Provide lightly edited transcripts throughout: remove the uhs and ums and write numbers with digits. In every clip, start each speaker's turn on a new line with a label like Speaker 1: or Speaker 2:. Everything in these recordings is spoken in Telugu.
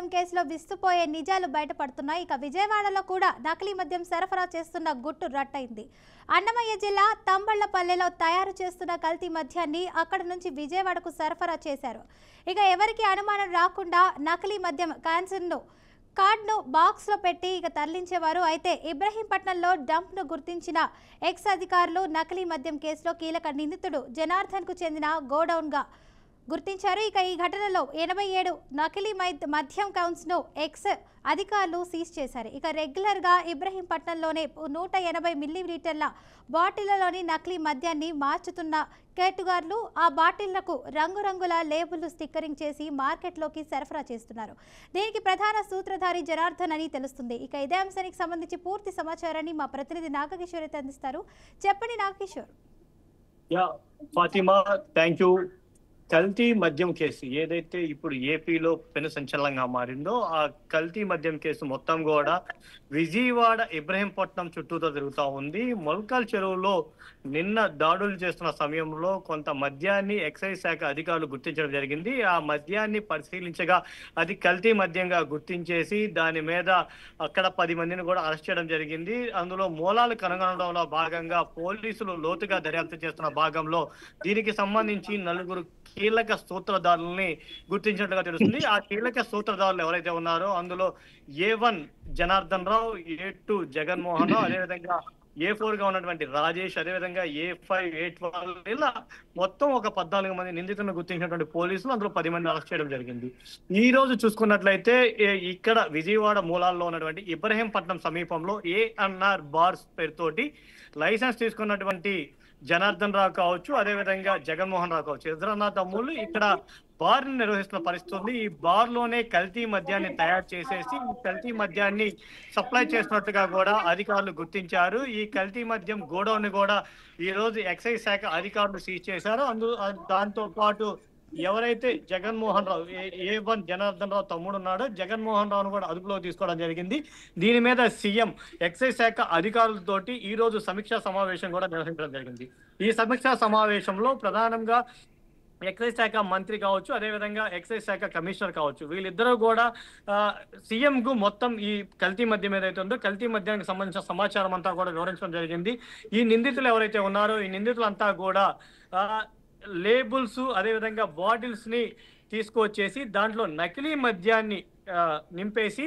Speaker 1: మద్యం కేసులో విస్తుపోయే నిజాలు బయటపడుతున్నాయి. ఇక విజయవాడలో కూడా నకిలీ మద్యం సరఫరా చేస్తున్న గుట్టు రట్టయింది. అన్నమయ్య జిల్లా తంబళ్లపల్లెలో తయారు చేస్తున్న కల్తీ మద్యాన్ని అక్కడి నుంచి విజయవాడకు సరఫరా చేశారు. ఇక ఎవరికి అనుమానం రాకుండా నకిలీ మద్యం కార్డ్ను బాక్స్లో పెట్టి తరలించేవారు. అయితే ఇబ్రహీంపట్నంలో డంప్ను గుర్తించిన ఎక్స్ అధికారులు నకిలీ మద్యం కేసులో కీలక నిందితుడు జనార్దన్కు చెందిన గోడౌన్గా గుర్తించారు. ఇక ఈ ఘటనలో 87 నకిలీ మద్యం కౌంట్స్ను ఎక్స్ అధికారులు సీజ్ చేశారు. ఇక రెగ్యులర్గా ఇబ్రహీంపట్నంలోనే 180 మిల్లీలీటర్ల బాటిళ్లలోని నకిలీ మద్యాన్ని మార్చుతున్న కేటుగార్లు ఆ బాటిళ్లకు రంగురంగుల లేబుల్ స్టిక్కరింగ్ చేసి మార్కెట్లోకి సరఫరా చేస్తున్నారు. దీనికి ప్రధాన సూత్రధారి జనార్దన్ అని తెలుస్తుంది. ఇక ఇదే అంశానికి సంబంధించి పూర్తి సమాచారాన్ని మా ప్రతినిధి నాగకిషోర్ అయితే అందిస్తారు. చెప్పండి నాగకిషోర్.
Speaker 2: Fatima, thank you. కల్తీ మద్యం కేసు ఏదైతే ఇప్పుడు ఏపీలో పెను సంచలనంగా మారిందో ఆ కల్తీ మద్యం కేసు మొత్తం కూడా విజయవాడ ఇబ్రహీంపట్నం చుట్టూతో తిరుగుతూ ఉంది. మొల్కల్ చెరువులో నిన్న దాడులు చేస్తున్న సమయంలో కొంత మద్యాన్ని ఎక్సైజ్ శాఖ అధికారులు గుర్తించడం జరిగింది. ఆ మద్యాన్ని పరిశీలించగా అది కల్తీ మద్యంగా గుర్తించేసి దాని మీద అక్కడ 10 మందిని కూడా అరెస్ట్ చేయడం జరిగింది. అందులో మూలాలు కనుగొనడంలో భాగంగా పోలీసులు లోతుగా దర్యాప్తు చేస్తున్న భాగంలో దీనికి సంబంధించి 4 కీలక సూత్రధారులని గుర్తించినట్లుగా తెలుస్తుంది. ఆ కీలక సూత్రధారులు ఎవరైతే ఉన్నారో అందులో A1 జనార్దన్ రావు, A2 జగన్మోహన్ రావు, అదేవిధంగా A4 గా ఉన్నటువంటి రాజేష్, అదేవిధంగా A5, A12 ఇలా మొత్తం ఒక 14 మంది నిందితులను గుర్తించినటువంటి పోలీసులు అందులో 10 మంది అరెస్ట్ చేయడం జరిగింది. ఈ రోజు చూసుకున్నట్లయితే ఇక్కడ విజయవాడ మూలాల్లో ఉన్నటువంటి ఇబ్రహీంపట్నం సమీపంలో ANR బార్స్ పేరుతోటి లైసెన్స్ తీసుకున్నటువంటి జనార్దన్ రావు కావచ్చు, అదేవిధంగా జగన్మోహన్ రావు కావచ్చు, ఇద్దరన్న తమ్ముళ్ళు ఇక్కడ బార్ ని నిర్వహిస్తున్న పరిస్థితి ఉంది. ఈ బార్ లోనే కల్తీ మద్యాన్ని తయారు చేసేసి ఈ కల్తీ మద్యాన్ని సప్లై చేసినట్టుగా కూడా అధికారులు గుర్తించారు. ఈ కల్తీ మద్యం గోడౌన్ ని కూడా ఈ రోజు ఎక్సైజ్ శాఖ అధికారులు సీజ్ చేశారు. దాంతో పాటు ఎవరైతే జగన్మోహన్ రావు A1 జనార్దన్ రావు తమ్ముడు ఉన్నాడో జగన్మోహన్ రావును కూడా అదుపులో తీసుకోవడం జరిగింది. దీని మీద సీఎం ఎక్సైజ్ శాఖ అధికారులతోటి ఈ రోజు సమీక్షా సమావేశం కూడా నిర్వహించడం జరిగింది. ఈ సమీక్షా సమావేశంలో ప్రధానంగా ఎక్సైజ్ శాఖ మంత్రి కావచ్చు, అదేవిధంగా ఎక్సైజ్ శాఖ కమిషనర్ కావచ్చు, వీళ్ళిద్దరూ కూడా సీఎం కు మొత్తం ఈ కల్తీ మద్యం ఏదైతే ఉందో కల్తీ మద్యానికి సంబంధించిన సమాచారం అంతా కూడా వివరించడం జరిగింది. ఈ నిందితులు ఎవరైతే ఉన్నారో ఈ నిందితులంతా కూడా లేబుల్స్ అదేవిధంగా బాటిల్స్ ని తీసుకొచ్చేసి దాంట్లో నకిలీ మద్యాన్ని నింపేసి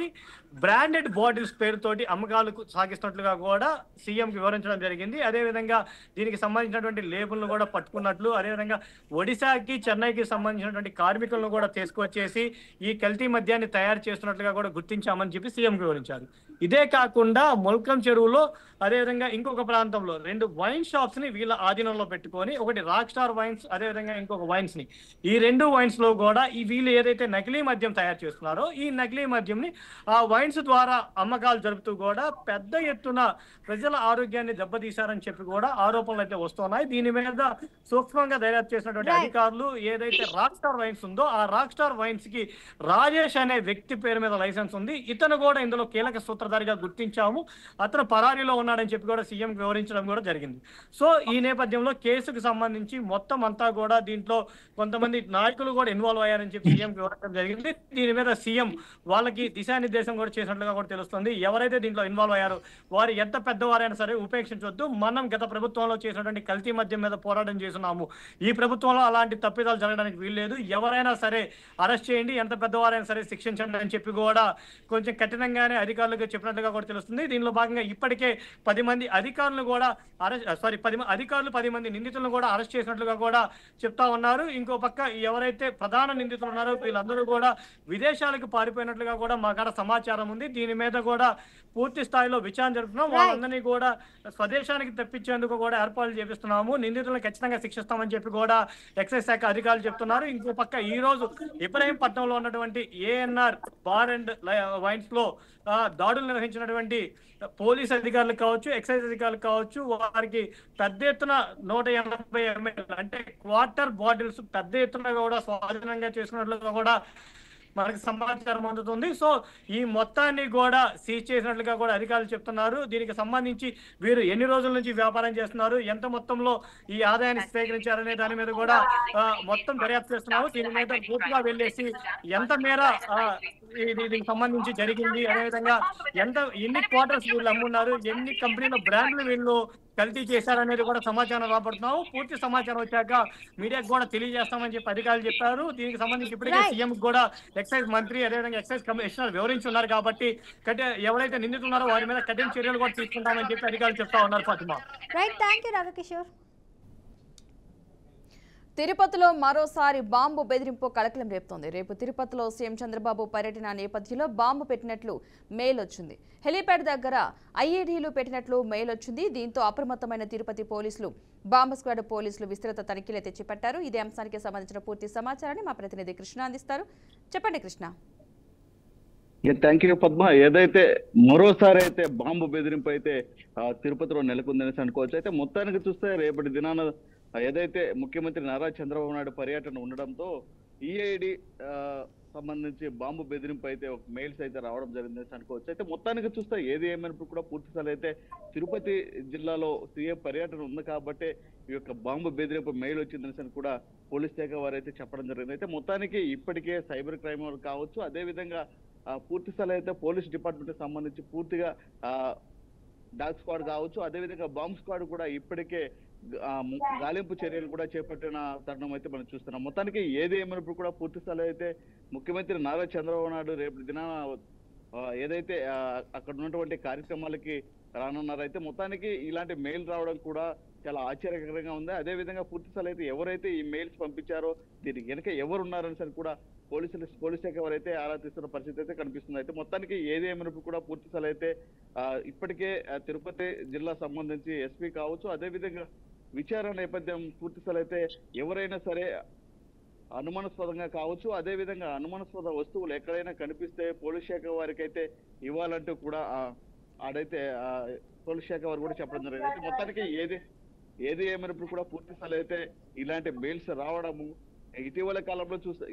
Speaker 2: బ్రాండెడ్ బాటిల్స్ పేరుతోటి అమ్మకాలకు సాగిస్తున్నట్లుగా కూడా సీఎంకి వివరించడం జరిగింది. అదేవిధంగా దీనికి సంబంధించినటువంటి లేబుల్ను కూడా పట్టుకున్నట్లు, అదేవిధంగా ఒడిశాకి చెన్నైకి సంబంధించినటువంటి కార్మికులను కూడా తీసుకొచ్చేసి ఈ కల్తీ మద్యాన్ని తయారు చేస్తున్నట్లుగా కూడా గుర్తించామని చెప్పి సీఎంకి వివరించారు. ఇదే కాకుండా మొల్కం చెరువులో అదేవిధంగా ఇంకొక ప్రాంతంలో 2 వైన్ షాప్స్ ని వీళ్ళ ఆధీనంలో పెట్టుకొని, ఒకటి రాక్ స్టార్ వైన్స్, అదేవిధంగా ఇంకొక వైన్స్ ని, ఈ 2 వైన్స్ లో కూడా ఈ వీళ్ళు ఏదైతే నకిలీ మద్యం తయారు చేస్తున్నారో ఈ నకిలీ మద్యంని ఆ వైన్స్ ద్వారా అమ్మకాలు జరుపుతూ కూడా పెద్ద ఎత్తున ప్రజల ఆరోగ్యాన్ని దెబ్బతీశారని చెప్పి కూడా ఆరోపణలు అయితే వస్తున్నాయి. దీని మీద సూక్ష్మంగా దర్యాప్తు చేసినటువంటి అధికారులు ఏదైతే రాక్ స్టార్ వైన్స్ ఉందో ఆ రాక్ స్టార్ వైన్స్ కి రాజేష్ అనే వ్యక్తి పేరు మీద లైసెన్స్ ఉంది. ఇతను కూడా ఇందులో కీలక సూత్రధారిగా గుర్తించాము, అతను పరారీలో ఉన్నాడని చెప్పి కూడా సీఎం వివరించడం కూడా జరిగింది. సో ఈ నేపథ్యంలో కేసుకు సంబంధించి మొత్తం అంతా కూడా దీంట్లో కొంతమంది నాయకులు కూడా ఇన్వాల్వ్ అయ్యారని చెప్పి సీఎం వివరించడం జరిగింది. దీని మీద సీఎం వాళ్ళకి దిశానిర్దేశం కూడా చేసినట్లుగా కూడా తెలుస్తుంది. ఎవరైతే దీంట్లో ఇన్వాల్వ్ అయ్యారో వారు ఎంత పెద్దవారైనా సరే ఉపేక్షించవద్దు. మనం గత ప్రభుత్వంలో చేసినటువంటి కల్తీ మద్యం మీద పోరాటం చేస్తున్నాము, ఈ ప్రభుత్వంలో అలాంటి తప్పిదాలు జరగడానికి వీల్లేదు, ఎవరైనా సరే అరెస్ట్ చేయండి, ఎంత పెద్దవారైనా సరే శిక్షించండి అని చెప్పి కూడా కొంచెం కఠినంగానే అధికారులకు చెప్పినట్లుగా కూడా తెలుస్తుంది. దీనిలో భాగంగా ఇప్పటికే 10 మంది అధికారులు కూడా 10 మంది నిందితులను కూడా అరెస్ట్ చేసినట్లుగా కూడా చెప్తా ఉన్నారు. ఇంకో పక్క ఎవరైతే ప్రధాన నిందితులు ఉన్నారో వీళ్ళందరూ కూడా విదేశాలకు పారిపోయినట్లుగా కూడా మా కాడ సమాచారం ఉంది. దీని మీద కూడా పూర్తి స్థాయిలో విచారణ జరుపుతున్నాం. వాళ్ళందరినీ కూడా స్వదేశానికి తెప్పించేందుకు కూడా ఏర్పాట్లు చేపిస్తున్నాము, నిందితులను ఖచ్చితంగా శిక్షిస్తామని చెప్పి కూడా ఎక్సైజ్ శాఖ అధికారులు చెప్తున్నారు. ఇంకో పక్క ఈ రోజు ఇబ్రహీంపట్నంలో ఉన్నటువంటి ANR బార్ అండ్ వైన్స్ లో దాడులు నిర్వహించినటువంటి పోలీస్ అధికారులు కావచ్చు, ఎక్సైజ్ అధికారులు కావచ్చు, వారికి పెద్ద ఎత్తున 180 ml అంటే క్వార్టర్ బాటిల్స్ పెద్ద ఎత్తున కూడా స్వాధీనంగా చేసుకున్నట్లుగా కూడా మనకు సమాచారం అందుతుంది. సో ఈ మొత్తాన్ని కూడా సీజ్ చేసినట్లుగా కూడా అధికారులు చెప్తున్నారు. దీనికి సంబంధించి వీరు ఎన్ని రోజుల నుంచి వ్యాపారం చేస్తున్నారు, ఎంత మొత్తంలో ఈ ఆదాయాన్ని స్వీకరించారనే దాని మీద కూడా మొత్తం దర్యాప్తు చేస్తున్నారు. దీని మీద పూర్తిగా వెళ్ళేసి ఎంత మేర దీనికి సంబంధించి జరిగింది, అదేవిధంగా ఎన్ని క్వార్టర్స్ వీళ్ళు అమ్మున్నారు, ఎన్ని కంపెనీల బ్రాండ్లు వీళ్ళు కల్తీ చేశారనేది కూడా సమాచారం రాబడుతున్నాము. పూర్తి సమాచారం వచ్చాక మీడియాకు కూడా తెలియజేస్తామని చెప్పి అధికారులు చెప్పారు. దీనికి సంబంధించి ఇప్పటికే సీఎం కూడా ఎక్సైజ్ మంత్రి అదేవిధంగా ఎక్సైజ్ కమిషనర్ వివరించున్నారు కాబట్టి ఎవరైతే నిందితున్నారో వారి మీద కఠిన చర్యలు కూడా తీసుకుంటామని చెప్పి అధికారులు చెప్తా ఉన్నారు. Fatima,
Speaker 1: right, thank you Ravikishore.
Speaker 3: తిరుపతిలో మరోసారి బాంబు బెదిరింపు కలకలం రేపుతోంది. రేపు తిరుపతిలో సీఎం చంద్రబాబు పర్యటన నేపథ్యంలో బాంబు పెట్టినట్లు మెయిల్ వచ్చింది. హెలీప్యాడ్ దగ్గర ఐఈడీలు పెట్టినట్లు మెయిల్ వచ్చింది. దీంతో అప్రమత్తమైన తిరుపతి పోలీసులు, బాంబు స్క్వాడ్ పోలీసులు విస్తృత తనిఖీలు అయితే చేపట్టారు. ఇదే అంశానికి సంబంధించిన పూర్తి సమాచారాన్ని మా ప్రతినిధి కృష్ణ అందిస్తారు. చెప్పండి కృష్ణ.
Speaker 4: Thank you Padma. ఏదైతే మరోసారి అయితే బాంబు బెదిరింపు అయితే తిరుపతిలో నెలకొందనేసి అనుకోవచ్చు. అయితే మొత్తానికి చూస్తే రేపటి దినాన ఏదైతే ముఖ్యమంత్రి నారా చంద్రబాబు నాయుడు పర్యటన ఉండడంతో ఈఐడి సంబంధించి బాంబు బెదిరింపు అయితే ఒక మెయిల్స్ అయితే రావడం జరిగిందని అనుకోవచ్చు. అయితే మొత్తానికి చూస్తే ఏది ఏమైనప్పుడు కూడా పూర్తిస్థాయి అయితే తిరుపతి జిల్లాలో సీఎం పర్యటన ఉంది కాబట్టి ఈ యొక్క బాంబు బెదిరింపు మెయిల్ వచ్చిందని కూడా పోలీస్ శాఖ వారు అయితే చెప్పడం జరిగింది. అయితే మొత్తానికి ఇప్పటికే సైబర్ క్రైమ్ కావచ్చు, అదేవిధంగా పూర్తిస్థాయి అయితే పోలీస్ డిపార్ట్మెంట్ సంబంధించి పూర్తిగా డాగ్ స్క్వాడ్ కావచ్చు, అదేవిధంగా బాంబ్ స్క్వాడ్ కూడా ఇప్పటికే గాలింపు చర్యలు కూడా చేపట్టిన తరుణం అయితే మనం చూస్తున్నాం. మొత్తానికి ఏది ఏమైనప్పుడు కూడా పూర్తి స్థాయిలో అయితే ముఖ్యమంత్రి నారా చంద్రబాబు నాయుడు రేపు దినాన ఏదైతే అక్కడ ఉన్నటువంటి కార్యక్రమాలకి రానున్నారైతే మొత్తానికి ఇలాంటి మెయిల్ రావడం కూడా చాలా ఆశ్చర్యకరంగా ఉంది. అదేవిధంగా పూర్తి స్థాయిలో అయితే ఎవరైతే ఈ మెయిల్స్ పంపించారో దీనికి వెనక ఎవరు ఉన్నారని సరి కూడా పోలీస్ శాఖ వారైతే ఆరా తీస్తున్న పరిస్థితి అయితే కనిపిస్తుంది. అయితే మొత్తానికి ఏది ఏమైనప్పుడు కూడా పూర్తి స్థాయిలో అయితే ఇప్పటికే తిరుపతి జిల్లా సంబంధించి ఎస్పీ కావచ్చు, అదేవిధంగా విచారణ నేపథ్యం పూర్తి స్థాయిలో అయితే ఎవరైనా సరే అనుమానాస్పదంగా కావచ్చు, అదేవిధంగా అనుమానాస్పద వస్తువులు ఎక్కడైనా కనిపిస్తే పోలీస్ శాఖ వారికి అయితే ఇవ్వాలంటూ కూడా ఆడైతే పోలీస్ శాఖ వారు కూడా చెప్పడం జరిగింది. అయితే మొత్తానికి ఏది ఏమైనప్పుడు కూడా పూర్తి స్థాయిలో అయితే ఇలాంటి మెయిల్స్ రావడము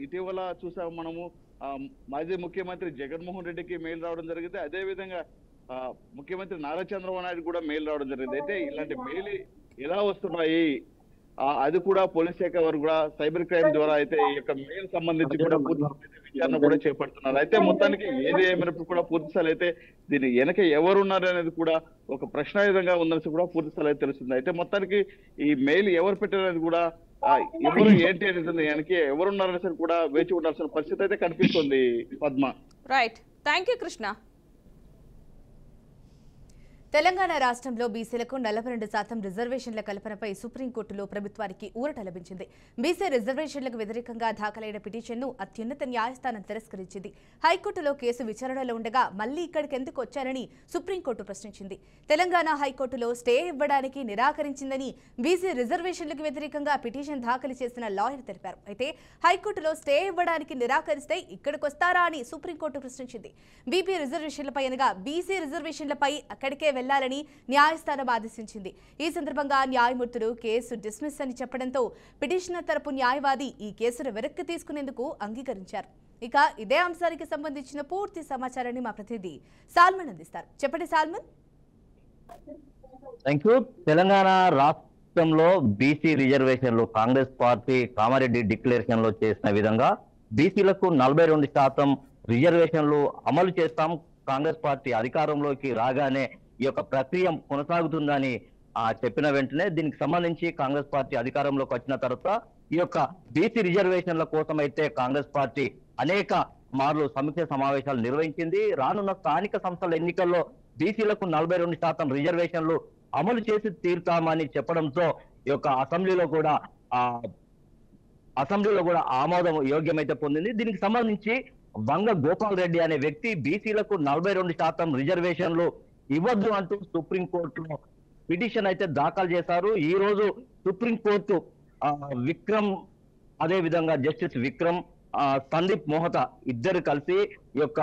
Speaker 4: ఇటీవల చూసాము మనము. మాజీ ముఖ్యమంత్రి జగన్మోహన్ రెడ్డికి మెయిల్ రావడం జరిగింది, అదేవిధంగా ముఖ్యమంత్రి నారా చంద్రబాబు నాయుడు కూడా మెయిల్ రావడం జరిగింది. అయితే ఇలాంటి మెయిల్ ఎలా వస్తున్నాయి అది కూడా పోలీస్ శాఖ వారు కూడా సైబర్ క్రైమ్ ద్వారా అయితే ఈ యొక్క మెయిల్ సంబంధించి కూడా విచారణ కూడా చేపడుతున్నారు. అయితే మొత్తానికి ఏది ఏమైనప్పుడు కూడా పూర్తి స్థాయి అయితే దీని వెనక ఎవరున్నారు అనేది కూడా ఒక ప్రశ్నాయుధంగా ఉందని కూడా పూర్తి స్థాయి తెలుస్తుంది. అయితే మొత్తానికి ఈ మెయిల్ ఎవరు పెట్టారనేది కూడా ఎవరు ఏంటి అనేది వెనక ఎవరున్నారనేది కూడా వేచి ఉండాల్సిన పరిస్థితి అయితే కనిపిస్తుంది. Padma,
Speaker 3: right, thank you Krishna.
Speaker 5: Telangana రాష్ట్రంలో బీసీలకు 42% రిజర్వేషన్ల కల్పనపై సుప్రీంకోర్టులో ప్రభుత్వానికి ఊరట లభించింది. బీసీ రిజర్వేషన్లకు వ్యతిరేకంగా దాఖలైన పిటిషన్ను అత్యున్నత న్యాయస్థానం తిరస్కరించింది. హైకోర్టులో కేసు విచారణలో ఉండగా మళ్లీ ఇక్కడికి ఎందుకు వచ్చారని సుప్రీంకోర్టు ప్రశ్నించింది. తెలంగాణ హైకోర్టులో స్టే ఇవ్వడానికి నిరాకరించిందని బీసీ రిజర్వేషన్లకు వ్యతిరేకంగా పిటిషన్ దాఖలు చేసిన లాయర్ తెలిపారు. అయితే హైకోర్టులో స్టే ఇవ్వడానికి నిరాకరిస్తే ఇక్కడికొస్తారా అని సుప్రీంకోర్టు ప్రశ్నించింది. బీపీ రిజర్వేషన్లపై అనగా బీసీ రిజర్వేషన్లపై అక్కడికే వెళ్లాలని న్యాయస్థానం ఆదేశించింది. ఈ సందర్భంగా న్యాయమూర్తులు కేసు డిస్మిస్ అని చెప్పడంతో పిటిషనర్ తరపు న్యాయవాది ఈ కేసును వెనక్కి తీసుకునేందుకు అంగీకరించారు. ఇక ఇదే అంశానికి సంబంధించిన పూర్తి సమాచారాన్ని మా ప్రతినిధి సాల్మన్ అందిస్తారు. చెప్పండి సాల్మన్.
Speaker 6: Thank you. తెలంగాణ రాష్ట్రంలో బీసీ రిజర్వేషన్లు కాంగ్రెస్ పార్టీ కామారెడ్డి డిక్లరేషన్ లో చేసిన విధంగా బీసీలకు 42% రిజర్వేషన్లు అమలు చేస్తాం, కాంగ్రెస్ పార్టీ అధికారంలోకి రాగానే ఈ యొక్క ప్రక్రియ కొనసాగుతుందని చెప్పిన వెంటనే దీనికి సంబంధించి కాంగ్రెస్ పార్టీ అధికారంలోకి వచ్చిన తర్వాత ఈ యొక్క బీసీ రిజర్వేషన్ల కోసం అయితే కాంగ్రెస్ పార్టీ అనేక మార్లు సమీక్ష సమావేశాలు నిర్వహించింది. రానున్న స్థానిక సంస్థల ఎన్నికల్లో బీసీలకు 42% రిజర్వేషన్లు అమలు చేసి తీరుతామని చెప్పడంతో ఈ యొక్క అసెంబ్లీలో కూడా ఆమోదం యోగ్యమైతే పొందింది. దీనికి సంబంధించి వంగ గోపాల్ రెడ్డి అనే వ్యక్తి బీసీలకు 42% రిజర్వేషన్లు ఇవ్వద్దు అంటూ సుప్రీంకోర్టులో పిటిషన్ అయితే దాఖలు చేశారు. ఈ రోజు సుప్రీంకోర్టు విక్రమ్, అదే విధంగా జస్టిస్ విక్రమ్, సందీప్ మోహతా ఇద్దరు కలిసి ఈ యొక్క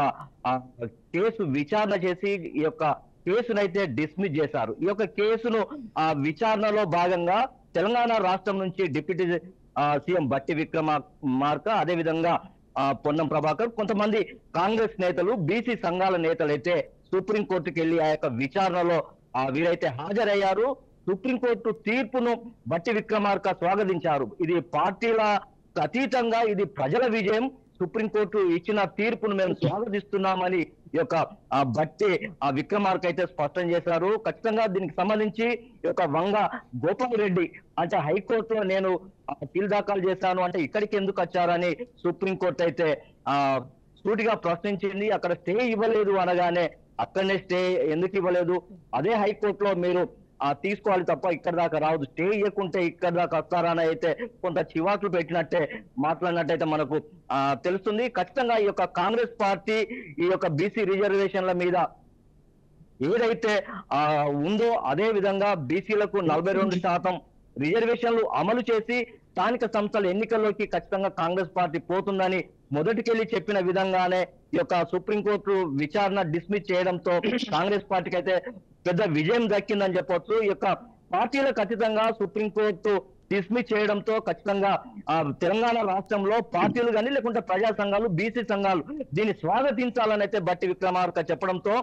Speaker 6: కేసు విచారణ చేసి ఈ యొక్క కేసునైతే డిస్మిస్ చేశారు. ఈ యొక్క కేసును విచారణలో భాగంగా తెలంగాణ రాష్ట్రం నుంచి డిప్యూటీ సీఎం బట్టి విక్రమార్క, అదే విధంగా పొన్నం ప్రభాకర్, కొంతమంది కాంగ్రెస్ నేతలు, బీసీ సంఘాల నేతలు అయితే సుప్రీంకోర్టుకి వెళ్లి ఆ యొక్క విచారణలో వీరైతే హాజరయ్యారు. సుప్రీంకోర్టు తీర్పును బట్టి విక్రమార్క స్వాగతించారు. ఇది పార్టీల అతీతంగా ఇది ప్రజల విజయం. సుప్రీంకోర్టు ఇచ్చిన తీర్పును మేము స్వాగతిస్తున్నామని ఈ యొక్క బట్టి విక్రమార్క అయితే స్పష్టం చేశారు. ఖచ్చితంగా దీనికి సంబంధించి ఈ యొక్క వంగ గోపాల్ రెడ్డి అంటే హైకోర్టులో నేను అప్పీల్ దాఖలు చేశాను అంటే ఇక్కడికి ఎందుకు వచ్చారని సుప్రీంకోర్టు అయితే సూటిగా ప్రశ్నించింది. అక్కడ స్టే ఇవ్వలేదు అనగానే అక్కడనే స్టే ఎందుకు ఇవ్వలేదు, అదే హైకోర్టులో మీరు తీసుకోవాలి తప్ప ఇక్కడ దాకా రావద్దు, స్టే ఇవ్వకుంటే ఇక్కడ దాకా వస్తారని అయితే కొంత చివాట్లు పెట్టినట్టే మాట్లాడినట్టయితే మనకు తెలుస్తుంది. ఖచ్చితంగా ఈ యొక్క కాంగ్రెస్ పార్టీ ఈ యొక్క బీసీ రిజర్వేషన్ల మీద ఏదైతే ఉందో అదే విధంగా బీసీలకు 42% రిజర్వేషన్లు అమలు చేసి స్థానిక సంస్థల ఎన్నికల్లోకి ఖచ్చితంగా కాంగ్రెస్ పార్టీ పోతుందని మొదటికెళ్లి చెప్పిన విధంగానే ఈ యొక్క సుప్రీంకోర్టు విచారణ డిస్మిస్ చేయడంతో కాంగ్రెస్ పార్టీకి అయితే పెద్ద విజయం దక్కిందని చెప్పొచ్చు. ఈ యొక్క పార్టీలకు ఖచ్చితంగా సుప్రీంకోర్టు డిస్మిస్ చేయడంతో ఖచ్చితంగా తెలంగాణ రాష్ట్రంలో పార్టీలు కానీ లేకుంటే ప్రజా సంఘాలు, బీసీ సంఘాలు దీన్ని స్వాగతించాలని అయితే బట్టి విక్రమార్క చెప్పడంతో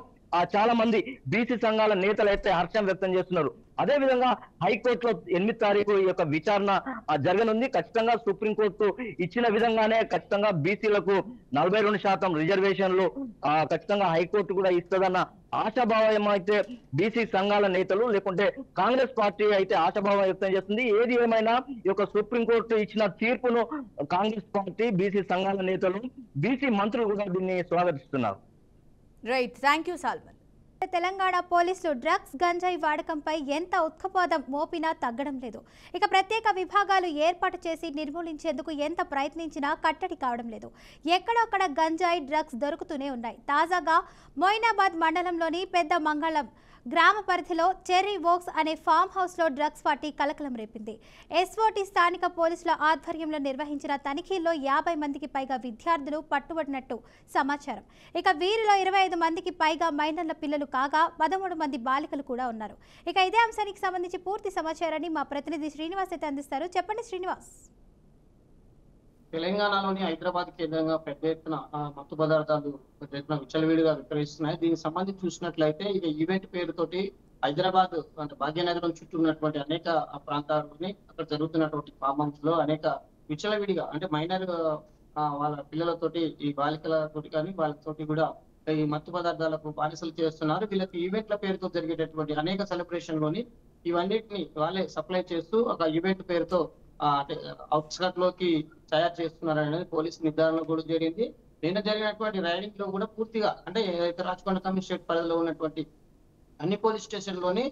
Speaker 6: చాలా మంది బీసీ సంఘాల నేతలు అయితే హర్షం వ్యక్తం చేస్తున్నారు. అదే విధంగా హైకోర్టులో 8 తారీఖు ఈ యొక్క విచారణ జరగనుంది. ఖచ్చితంగా సుప్రీంకోర్టు ఇచ్చిన విధంగానే ఖచ్చితంగా బీసీలకు 42% రిజర్వేషన్లు ఖచ్చితంగా హైకోర్టు కూడా ఇస్తుందన్న ఆశాభావం అయితే బీసీ సంఘాల నేతలు లేకుంటే కాంగ్రెస్ పార్టీ అయితే ఆశాభావం వ్యక్తం చేస్తుంది. ఏది ఏమైనా ఈ యొక్క సుప్రీంకోర్టు ఇచ్చిన తీర్పును కాంగ్రెస్ పార్టీ, బీసీ సంఘాల నేతలు, బీసీ మంత్రులు కూడా దీన్ని స్వాగతిస్తున్నారు.
Speaker 5: Right, thank you Salman.
Speaker 1: Telangana పోలీసులు డ్రగ్స్, గంజాయి వాడకంపై ఎంత ఉత్కపోధం మోపినా తగ్గడం లేదు. ఇక ప్రత్యేక విభాగాలు ఏర్పాటు చేసి నిర్మూలించేందుకు ఎంత ప్రయత్నించినా కట్టడి కావడం లేదు. ఎక్కడొక్కడ గంజాయి, డ్రగ్స్ దొరుకుతూనే ఉన్నాయి. తాజాగా మొయినాబాద్ మండలంలోని పెద్ద మంగళం గ్రామ పరిధిలో చెర్రీ వోక్స్ అనే ఫామ్ హౌస్లో డ్రగ్స్ పార్టీ కలకలం రేపింది. ఎస్ఓటీ స్థానిక పోలీసుల ఆధ్వర్యంలో నిర్వహించిన తనిఖీల్లో 50 మందికి పైగా విద్యార్థులు పట్టుబడినట్టు సమాచారం. ఇక వీరిలో 25 మందికి పైగా మైనర్ల పిల్లలు కాగా 13 మంది బాలికలు కూడా ఉన్నారు. ఇక ఇదే అంశానికి సంబంధించి పూర్తి సమాచారాన్ని మా ప్రతినిధి శ్రీనివాస్ అయితే అందిస్తారు. చెప్పండి శ్రీనివాస్.
Speaker 7: తెలంగాణలోని హైదరాబాద్ కేంద్రంగా పెద్ద ఎత్తున మత్తు పదార్థాలు పెద్ద ఎత్తున విచ్చలవిడిగా విక్రయిస్తున్నాయి. దీనికి సంబంధించి చూసినట్లయితే ఇక ఈవెంట్ పేరుతోటి హైదరాబాద్ అంటే భాగ్యనగరం చుట్టూ ఉన్నటువంటి అనేక ప్రాంతాలని అక్కడ జరుగుతున్నటువంటి ఫామ్ హౌస్ లో అనేక విచ్చలవిడిగా అంటే మైనర్ వాళ్ళ పిల్లలతోటి, ఈ బాలికలతోటి కానీ వాళ్ళతోటి కూడా ఈ మత్తు పదార్థాలకు బానిసలు చేస్తున్నారు. వీళ్ళకి ఈవెంట్ల పేరుతో జరిగేటటువంటి అనేక సెలబ్రేషన్ లోని ఇవన్నిటిని వాళ్ళే సప్లై చేస్తూ ఒక ఈవెంట్ పేరుతో అంటే అవుట్స్కట్ లోకి తయారు చేస్తున్నారు అనేది పోలీసు నిర్ధారణ కూడా జరిగింది. నిన్న జరిగినటువంటి రైడింగ్ లో కూడా పూర్తిగా అంటే ఏదైతే రాచకొండ కమిషనరేట్ పరిధిలో ఉన్నటువంటి అన్ని పోలీస్ స్టేషన్ లోని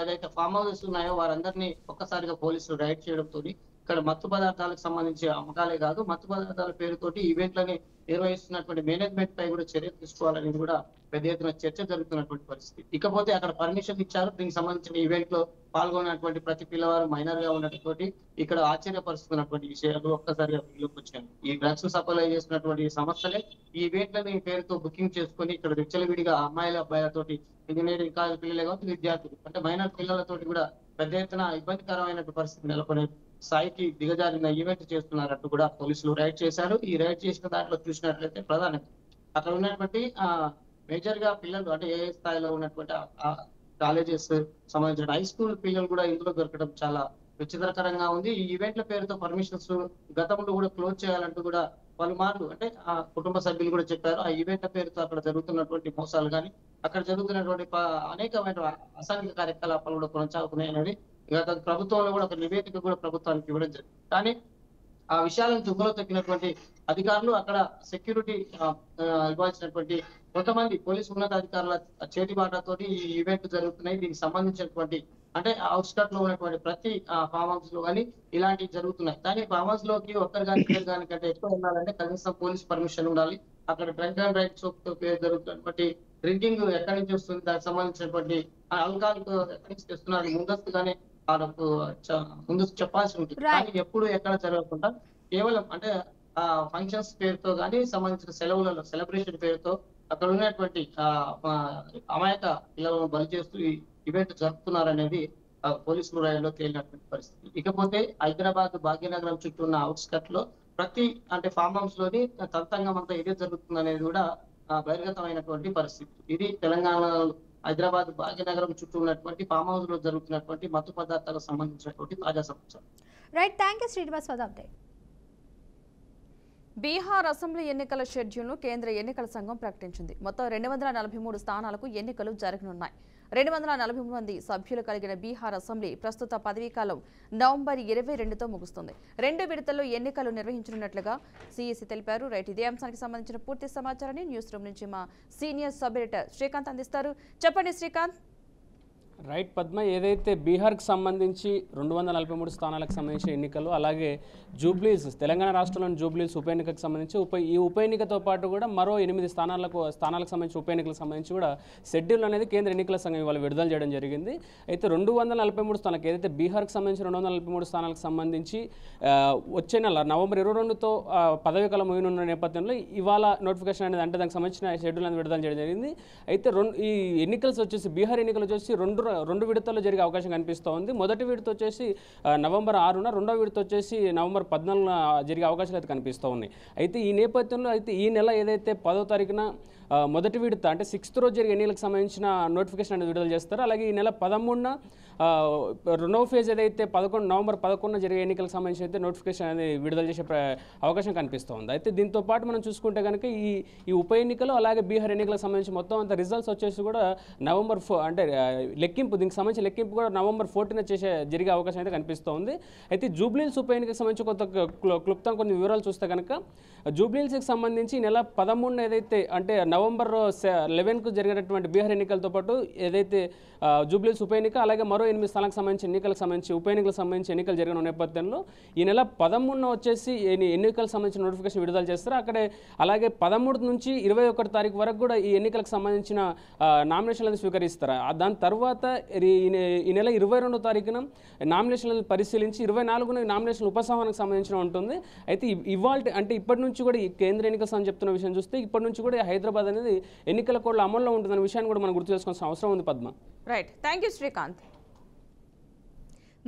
Speaker 7: ఏదైతే ఫామ్ హౌసెస్ ఉన్నాయో వారందరినీ ఒక్కసారిగా పోలీసులు రైడ్ చేయడంతో ఇక్కడ మత్తు పదార్థాలకు సంబంధించి అమ్మకాలే కాదు, మత్తు పదార్థాల పేరుతోటి ఈవెంట్లని నిర్వహిస్తున్నటువంటి మేనేజ్మెంట్ పై కూడా చర్యలు తీసుకోవాలని కూడా పెద్ద ఎత్తున చర్చ జరుగుతున్నటువంటి పరిస్థితి. ఇకపోతే అక్కడ పర్మిషన్ ఇచ్చారు. దీనికి సంబంధించిన ఈవెంట్ లో పాల్గొన్నటువంటి ప్రతి పిల్లవారు మైనర్ గా ఉండటంతోటి ఇక్కడ ఆశ్చర్యపరుస్తున్నటువంటి విషయాలు ఒక్కసారిగా వీళ్ళకి వచ్చాయి. ఈ డ్రగ్స్ సప్లై చేసినటువంటి సంస్థలే ఈ ఈవెంట్లని పేరుతో బుకింగ్ చేసుకుని ఇక్కడ విచ్చలవిడిగా అమ్మాయిల, అబ్బాయిలతోటి ఇంజనీరింగ్ కాలేజ్ పిల్లలే కావచ్చు, విద్యార్థులు అంటే మైనర్ పిల్లలతోటి కూడా పెద్ద ఎత్తున ఇబ్బందికరమైన పరిస్థితి నెలకొనే స్థాయికి దిగజారిన ఈవెంట్ చేస్తున్నారంటూ కూడా పోలీసులు రైడ్ చేశారు. ఈ రైడ్ చేసిన దాంట్లో చూసినట్లయితే ప్రధానంగా అక్కడ ఉన్నటువంటి మేజర్ గా పిల్లలు అంటే ఏ స్థాయిలో ఉన్నటువంటి కాలేజెస్ సంబంధించిన హై స్కూల్ పిల్లలు కూడా ఇందులో దొరకడం చాలా విచిత్రకరంగా ఉంది. ఈ ఈవెంట్ల పేరుతో పర్మిషన్స్ గతంలో కూడా క్లోజ్ చేయాలంటూ కూడా పలుమార్లు అంటే ఆ కుటుంబ సభ్యులు కూడా చెప్పారు. ఆ ఈవెంట్ల పేరుతో అక్కడ జరుగుతున్నటువంటి మోసాలు కానీ అక్కడ జరుగుతున్నటువంటి అనేకమైన అసాంఘిక కార్యకలాపాలు కూడా కొనసాగుతున్నాయి అనేది గత ప్రభుత్వంలో కూడా ఒక నివేదిక కూడా ప్రభుత్వానికి ఇవ్వడం జరిగింది. కానీ ఆ విషయాలను తుంగలో తగ్గినటువంటి అధికారులు అక్కడ సెక్యూరిటీ ఇవ్వాల్సినటువంటి కొంతమంది పోలీసు ఉన్నతాధికారుల చేతిబాటతో ఈ ఈవెంట్ జరుగుతున్నాయి. దీనికి సంబంధించినటువంటి అంటే అవుట్స్కట్ లో ఉన్నటువంటి ప్రతి ఫామ్ హౌస్ లో కానీ ఇలాంటివి జరుగుతున్నాయి. కానీ ఫామ్ హౌస్ లోకి ఒక్కరు కానీ ఇద్దరు కానీ కంటే ఎక్కువ ఉండాలంటే కనీసం పోలీస్ పర్మిషన్ ఉండాలి. అక్కడ డ్రంక్ అండ్ డ్రైవ్ తో జరుగుతున్నటువంటి డ్రింకింగ్ ఎక్కడి నుంచి వస్తుంది, దానికి సంబంధించినటువంటి ఆల్కహాల్ ఎక్కడి నుంచి తెస్తున్నారు ముందస్తుగానే ముందు చెప్పాల్సి ఉంటుంది. కానీ ఎప్పుడు ఎక్కడ జరగకుండా కేవలం అంటే ఆ ఫంక్షన్స్ పేరుతో కానీ సంబంధించిన సెలవులలో సెలబ్రేషన్ పేరుతో అక్కడ ఉన్నటువంటి అమాయక పిల్లలను బలి చేస్తూ ఈ ఈవెంట్ జరుపుతున్నారనేది పోలీసులు రాయల్లో తేలినటువంటి పరిస్థితి. ఇకపోతే హైదరాబాద్ భాగ్యనగరం చుట్టూ ఉన్న అవుట్స్కట్ లో ప్రతి అంటే ఫామ్ హౌస్ లోని తతంగం అంతా ఏదే జరుగుతుంది అనేది కూడా బహిర్గతమైనటువంటి పరిస్థితి. ఇది తెలంగాణ హైదరాబాద్ భాగ్యనగరం చుట్టూ ఉన్నటువంటి ఫామ్ హౌస్ లో జరుగుతున్నటువంటి మత్తు పదార్థాలకు సంబంధించినటువంటి తాజా సమాచారం.
Speaker 1: Right, thank you Srinivas for the update.
Speaker 3: Bihar assembly ఎన్నికల షెడ్యూల్ను కేంద్ర ఎన్నికల సంఘం ప్రకటించింది. మొత్తం 243 స్థానాలకు ఎన్నికలు జరగనున్నాయి. 243 మంది సభ్యులు కలిగిన బీహార్ అసెంబ్లీ ప్రస్తుత పదవీకాలం నవంబర్ 22తో ముగుస్తుంది. 2 విడతల్లో ఎన్నికలు నిర్వహించనున్నట్లుగా సీఈసీ తెలిపారు. రైట్, ఇదే అంశానికి సంబంధించిన పూర్తి సమాచారాన్ని న్యూస్ రూమ్ నుంచి మా సీనియర్ సబ్ ఎడిటర్ శ్రీకాంత్ అందిస్తారు. చెప్పండి శ్రీకాంత్.
Speaker 8: రైట్ పద్మ, ఏదైతే బీహార్కి సంబంధించి 243 స్థానాలకు సంబంధించిన ఎన్నికలు, అలాగే జూబ్లీస్ తెలంగాణ రాష్ట్రంలోని జూబ్లీస్ ఉప ఎన్నికకు సంబంధించి ఈ ఉప ఎన్నికతో పాటు కూడా మరో 8 స్థానాలకు సంబంధించి ఉప ఎన్నికలకు సంబంధించి కూడా షెడ్యూల్ అనేది కేంద్ర ఎన్నికల సంఘం ఇవాళ విడుదల చేయడం జరిగింది. అయితే 243 స్థానాలకు, ఏదైతే బీహార్కి సంబంధించి 243 స్థానాలకు సంబంధించి వచ్చే నెల నవంబర్ 22తో పదవీకాలం ముగినున్న నేపథ్యంలో ఇవాళ నోటిఫికేషన్ అనేది, అంటే దానికి సంబంధించిన షెడ్యూల్ అనేది విడుదల చేయడం జరిగింది. అయితే ఈ ఎన్నికలు వచ్చేసి బీహార్ ఎన్నికలు వచ్చేసి రెండు విడతల్లో జరిగే అవకాశం కనిపిస్తూ ఉంది. మొదటి విడత వచ్చేసి నవంబర్ 6న, రెండో విడత వచ్చేసి నవంబర్ 14న జరిగే అవకాశాలు అయితే కనిపిస్తూ ఉన్నాయి. అయితే ఈ నేపథ్యంలో ఈ నెల ఏదైతే 10వ తారీఖున మొదటి విడత అంటే 6th రోజు జరిగే ఎన్నికలకు సంబంధించిన నోటిఫికేషన్ అనేది విడుదల చేస్తారు. అలాగే ఈ నెల 13న రెండవ ఫేజ్ ఏదైతే నవంబర్ 11న జరిగే ఎన్నికలకు సంబంధించి అయితే నోటిఫికేషన్ అనేది విడుదల చేసే అవకాశం కనిపిస్తూ ఉంది. అయితే దీంతో పాటు మనం చూసుకుంటే కనుక ఈ ఉప ఎన్నికలు అలాగే బీహార్ ఎన్నికలకు సంబంధించి మొత్తం అంత రిజల్ట్స్ వచ్చేసి కూడా నవంబర్ అంటే లెక్కింపు, దీనికి సంబంధించి లెక్కింపు కూడా నవంబర్ 14న జరిగే అవకాశం అయితే కనిపిస్తూ ఉంది. అయితే జూబ్లీహిల్స్ ఉప ఎన్నికకు సంబంధించి క్లుప్తంగా కొన్ని వివరాలు చూస్తే కనుక జూబ్లీహిల్స్కి సంబంధించి నెల 13న ఏదైతే అంటే నవంబర్ 11కు జరిగేటటువంటి బీహార్ ఎన్నికలతో పాటు ఏదైతే జూబ్లీహిల్స్ ఉప ఎన్నిక అలాగే మరో 8 స్థానాలకు సంబంధించి ఉప ఎన్నికలకు సంబంధించి ఎన్నికలు జరిగిన నేపథ్యంలో ఈ నెల 13న వచ్చేసి ఎన్నికలకు సంబంధించిన నోటిఫికేషన్ విడుదల చేస్తారు. అక్కడే అలాగే 13 నుంచి 21 తారీఖు వరకు కూడా ఈ ఎన్నికలకు సంబంధించిన నామినేషన్లను స్వీకరిస్తారు. దాని తర్వాత ఈ నెల 22వ తారీఖున నామినేషన్లను పరిశీలించి 24న నామినేషన్ ఉపసంహరణకు సంబంధించిన ఉంటుంది. అయితే ఇప్పటి నుంచి కూడా ఈ కేంద్ర ఎన్నికల సంఘం చెప్తున్న విషయం చూస్తే ఇప్పటి నుంచి కూడా హైదరాబాద్ అనేది ఎన్నికల కోడ్ల అమల్లో ఉంటుందన్న విషయాన్ని కూడా మనం గుర్తు చేసుకోవాల్సిన అవసరం ఉంది Padma.
Speaker 3: Right, thank you Srikanth.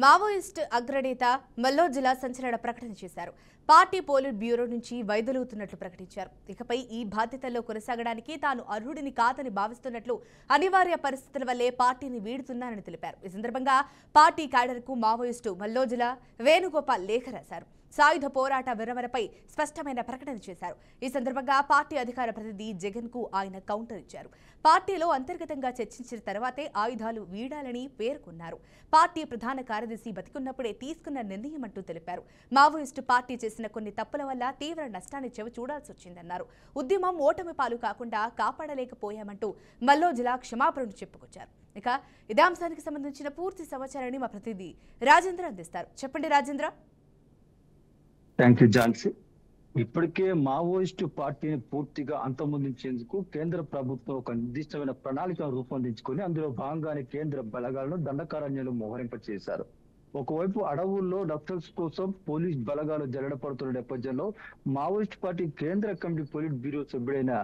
Speaker 5: Maoist అగ్రనేత మల్లోజుల సంచలన ప్రకటన చేశారు. పార్టీ పోలిట్ బ్యూరో నుంచి వైదొలుగుతున్నట్లు ప్రకటించారు. ఇకపై ఈ బాధ్యతల్లో కొనసాగడానికి తాను అర్హుడిని కాదని భావిస్తున్నట్లు, అనివార్య పరిస్థితుల వల్లే పార్టీని వీడుతున్నానని తెలిపారు. ఈ సందర్భంగా పార్టీ క్యాడర్కు మావోయిస్టు మల్లోజుల వేణుగోపాల్ లేఖ రాశారు. సాయుధ పోరాట విరమణపై స్పష్టమైన ప్రకటన చేశారు. ఈ సందర్భంగా పార్టీ అధికార ప్రతినిధి జగన్ కు ఆయన కౌంటర్ ఇచ్చారు. పార్టీలో అంతర్గతంగా చర్చించిన తర్వాతే ఆయుధాలు వీడాలని పేర్కొన్నారు. పార్టీ ప్రధాన కార్యదర్శి బతికున్నప్పుడే తీసుకున్న నిర్ణయం అంటూ తెలిపారు. మావోయిస్టు పార్టీ చేసిన కొన్ని తప్పుల వల్ల తీవ్ర నష్టాన్ని చెవి చూడాల్సి వచ్చిందన్నారు. ఉద్యమం ఓటమి పాలు కాకుండా కాపాడలేకపోయామంటూ మల్లోజుల క్షమాపణలు చెప్పుకొచ్చారు. ఇక ఇదే అంశానికి సంబంధించిన పూర్తి సమాచారాన్ని మా ప్రతినిధి రాజేంద్ర అందిస్తారు. చెప్పండి రాజేంద్ర.
Speaker 9: Thank you Jhansi. ఇప్పటికే మావోయిస్టు పార్టీని పూర్తిగా అంతమొందించేందుకు కేంద్ర ప్రభుత్వం ఒక నిర్దిష్టమైన ప్రణాళికను రూపొందించుకుని అందులో భాగంగానే కేంద్ర బలగాలను దండకారణ్యంలో మోహరింప చేశారు. ఒకవైపు అడవుల్లో నక్సల్స్ కోసం పోలీస్ బలగాలు జల్లడపడుతున్న నేపథ్యంలో మావోయిస్ట్ పార్టీ కేంద్ర కమిటీ పోలిట్ బ్యూరో సభ్యుడైన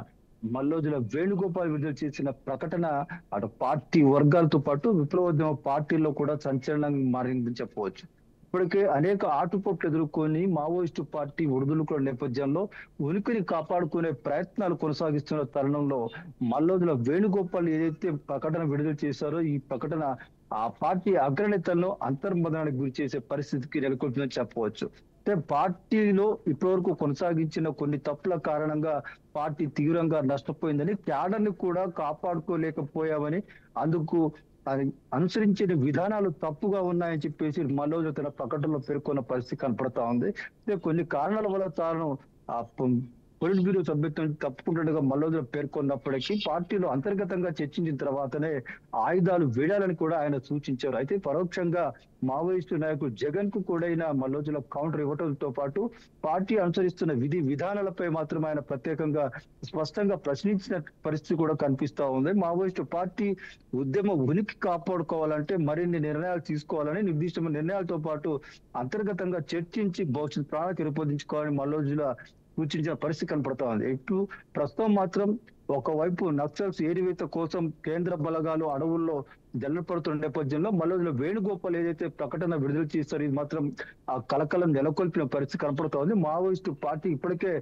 Speaker 9: మల్లోజుల వేణుగోపాల్ విడుదల చేసిన ప్రకటన అటు పార్టీ వర్గాలతో పాటు విప్లవోద్యమ పార్టీల్లో కూడా సంచలనంగా మారిందని చెప్పవచ్చు. ఇప్పటికే అనేక ఆటుపోట్లు ఎదుర్కొని మావోయిస్టు పార్టీ ఒడిదుడుకుల నేపథ్యంలో ఉనికిని కాపాడుకునే ప్రయత్నాలు కొనసాగిస్తున్న తరుణంలో మల్లోజుల వేణుగోపాల్ ఏదైతే ప్రకటన విడుదల చేశారో ఈ ప్రకటన ఆ పార్టీ అగ్రనేతలను అంతర్మదనానికి గురి చేసే పరిస్థితికి నెలకొల్పిందని చెప్పవచ్చు. అంటే పార్టీలో ఇప్పటివరకు కొనసాగించిన కొన్ని తప్పుల కారణంగా పార్టీ తీవ్రంగా నష్టపోయిందని, క్యాడర్ని కూడా కాపాడుకోలేకపోయామని, అందుకు అనుసరించిన విధానాలు తప్పుగా ఉన్నాయని చెప్పేసి మల్లోజుల తన ప్రకటనలో పేర్కొన్న పరిస్థితి కనపడతా ఉంది. కొన్ని కారణాల వల్ల తాను పొలిట్ బ్యూరో సభ్యత్వం తప్పుకుంటున్నట్టుగా మల్లోజుల పేర్కొన్నప్పటికీ పార్టీలో అంతర్గతంగా చర్చించిన తర్వాతనే ఆయుధాలు వేయాలని కూడా ఆయన సూచించారు. అయితే పరోక్షంగా మావోయిస్టు నాయకుడు జగన్ కు కూడా మల్లోజుల కౌంటర్ ఇవ్వడంతో పాటు పార్టీ అనుసరిస్తున్న విధి విధానాలపై మాత్రం ఆయన ప్రత్యేకంగా స్పష్టంగా ప్రశ్నించిన పరిస్థితి కూడా కనిపిస్తా ఉంది. మావోయిస్టు పార్టీ ఉద్యమ ఉనికి కాపాడుకోవాలంటే మరిన్ని నిర్ణయాలు తీసుకోవాలని, నిర్దిష్టమైన నిర్ణయాలతో పాటు అంతర్గతంగా చర్చించి భవిష్యత్ ప్రణాళిక రూపొందించుకోవాలని మల్లోజుల సూచించిన పరిస్థితి కనపడతా ఉంది. ప్రస్తుతం మాత్రం ఒకవైపు నక్సల్స్ ఏరివేత కోసం కేంద్ర బలగాలు అడవుల్లో జల్లపడుతున్న నేపథ్యంలో మళ్ళీ వేణుగోపాల్ ఏదైతే ప్రకటన విడుదల చేస్తారో ఇది మాత్రం ఆ కలకలం నెలకొల్పిన పరిస్థితి కనపడుతోంది. మావోయిస్టు పార్టీ ఇప్పటికే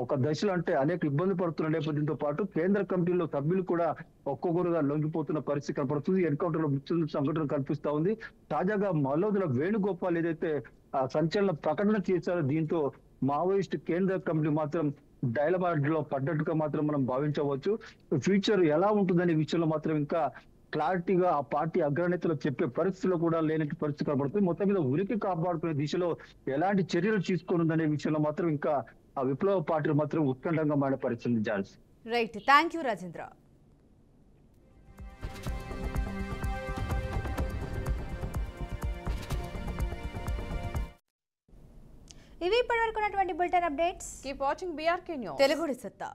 Speaker 9: ఒక దశలో అంటే అనేక ఇబ్బంది పడుతున్న నేపథ్యంతో పాటు కేంద్ర కమిటీలో సభ్యులు కూడా ఒక్కొక్కరుగా లొంగిపోతున్న పరిస్థితి కనపడుతుంది. ఎన్కౌంటర్ లో మృత్యు సంఘటన కనిపిస్తా ఉంది. తాజాగా మల్లోదుల వేణుగోపాల్ ఏదైతే సంచలన ప్రకటన చేశారో దీంతో మావోయిస్ట్ కేంద్ర కమిటీ మాత్రం డైలమాట్ లో పడ్డట్టుగా మాత్రం మనం భావించవచ్చు. ఫ్యూచర్ ఎలా ఉంటుందనే విషయంలో మాత్రం ఇంకా క్లారిటీగా ఆ పార్టీ అగ్రనేతలు చెప్పే పరిస్థితిలో కూడా లేని పరిస్థితి కనబడుతుంది. మొత్తం మీద ఉనికి కాపాడుకునే దిశలో ఎలాంటి చర్యలు తీసుకోనుందనే విషయంలో మాత్రం ఇంకా ఆ విప్లవ పార్టీలు మాత్రం ఉత్కంఠంగా మారే పరిస్థితి chance.
Speaker 5: Right, thank you Rajendra.
Speaker 1: ఇవి ఇప్పటివరకు ఉన్నటువంటి bulletin updates.
Speaker 3: Keep watching BRK news
Speaker 5: తెలుగుడి సత్తా.